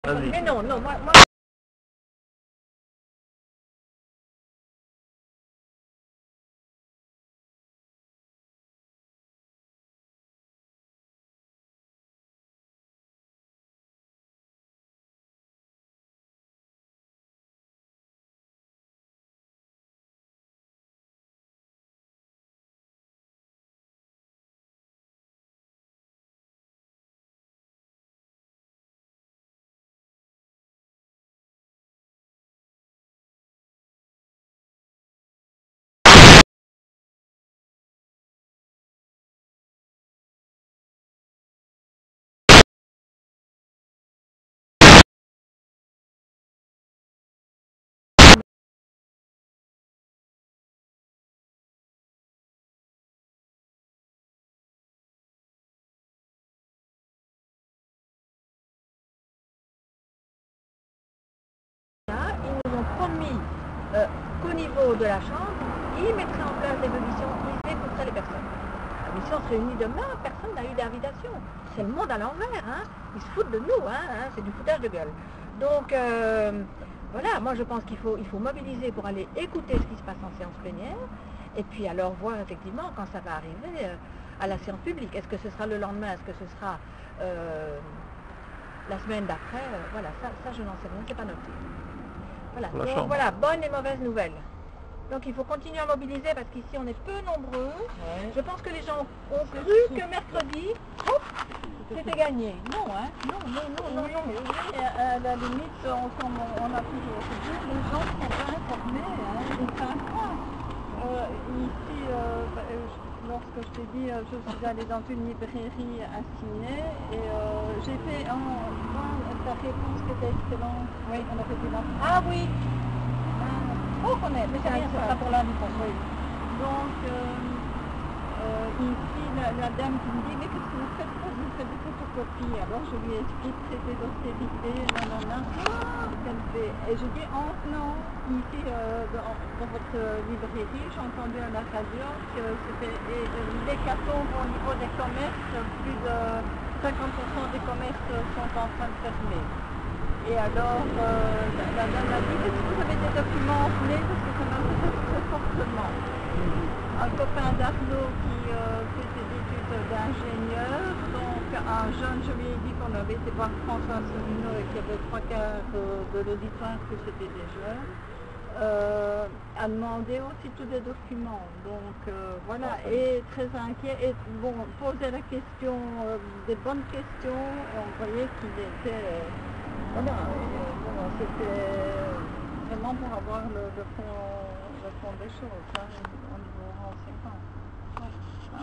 Mais non, non, moi... Ils nous ont promis qu'au niveau de la Chambre, ils mettraient en place des commissions, ils écouteraient les personnes. La commission se réunit demain, personne n'a eu d'invitation. C'est le monde à l'envers, hein. Ils se foutent de nous, hein. C'est du foutage de gueule. Donc, voilà, moi je pense qu'il faut mobiliser pour aller écouter ce qui se passe en séance plénière, et puis alors voir effectivement quand ça va arriver à la séance publique. Est-ce que ce sera le lendemain, est-ce que ce sera la semaine d'après, voilà, ça je n'en sais rien, c'est pas noté. Voilà, donc voilà, bonne et mauvaise nouvelle. Donc il faut continuer à mobiliser parce qu'ici on est peu nombreux. Ouais. Je pense que les gens ont cru que mercredi, c'était gagné. Non, hein. Non. Oui, à la limite, on a toujours dit, les gens ne sont pas informés, hein, ils ne savent pas. Ici, lorsque je t'ai dit, je suis allée dans une librairie à signer et j'ai fait ta réponse qui était excellente. Oui, on a fait du là. Ah oui. Oh, on est, mais c'est rien, c'est pas pour lundi prochain. Oui. Donc, ici, la dame qui me dit, mais qu'est-ce que vous faites? Vous faites des photocopies. Alors, je lui explique que c'est des dossiers vidés, et je dis, en venant ici, dans votre librairie, j'ai entendu à la radio que c'était l'hécatombe au niveau des commerces, plus de 50% des commerces sont en train de fermer. Et alors, la dame m'a dit, est-ce que vous avez des documents en clé parce que ça m'intéresse très fortement. Un copain d'Arnaud qui fait des études d'ingénieur, donc un jeune, je lui ai dit qu'on avait été voir François Asselineau et qu'il y avait 3/4 de l'auditoire que c'était des jeunes, a demandé aussi tous les documents. Donc voilà, et très inquiet, et bon, posait la question, des bonnes questions, et on voyait qu'il était... voilà, c'était vraiment pour avoir le fond des choses, hein, au niveau renseignement.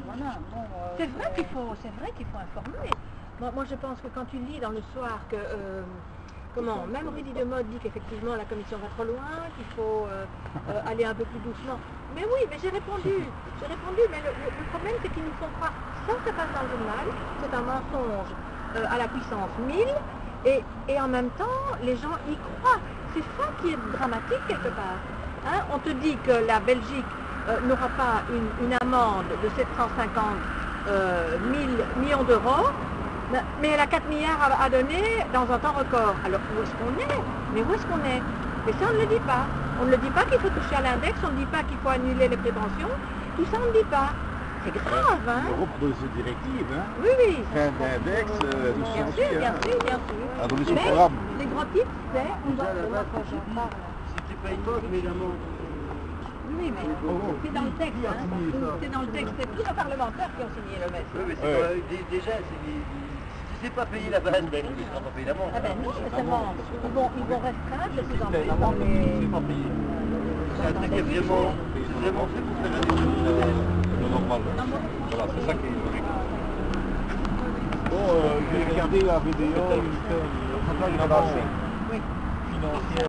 Voilà, bon, c'est vrai qu'il faut informer. Moi je pense que quand tu lis dans le soir que même Rudy Demotte dit qu'effectivement la commission va trop loin, qu'il faut aller un peu plus doucement. Mais oui, mais j'ai répondu, mais le problème c'est qu'ils nous font croire, ça passe dans le journal, c'est un mensonge à la puissance 1000, et en même temps, les gens y croient. C'est ça qui est dramatique quelque part. Hein, on te dit que la Belgique n'aura pas une amende de 750 millions d'euros, mais elle a 4 milliards à donner dans un temps record. Alors où est-ce qu'on est? Mais où est-ce qu'on est? Mais ça on ne le dit pas. On ne le dit pas qu'il faut toucher à l'index, on ne dit pas qu'il faut annuler les prépensions. Tout ça on ne dit pas. C'est grave, hein? L'Europe propose une directive, hein? Oui. Fin d'index, bien sûr. Abolition Mais programme. les gros titres, c'est... on doit... C'était pas époque, mais évidemment. Oui, mais c'est dans le texte, hein? C'est dans le texte, c'est tous les parlementaires qui ont signé le MES. Oui, mais c'est déjà, si c'est pas payé la base, ben ils ne seront pas payés l'amende. Ah ben non, mais seulement, ils vont restreindre de plus en plus dans les... C'est pas payé. C'est un truc qui est vraiment fait pour faire des choses Normal. Voilà, c'est ça qui est correct. Bon, j'ai regardé la vidéo, il y a une financière.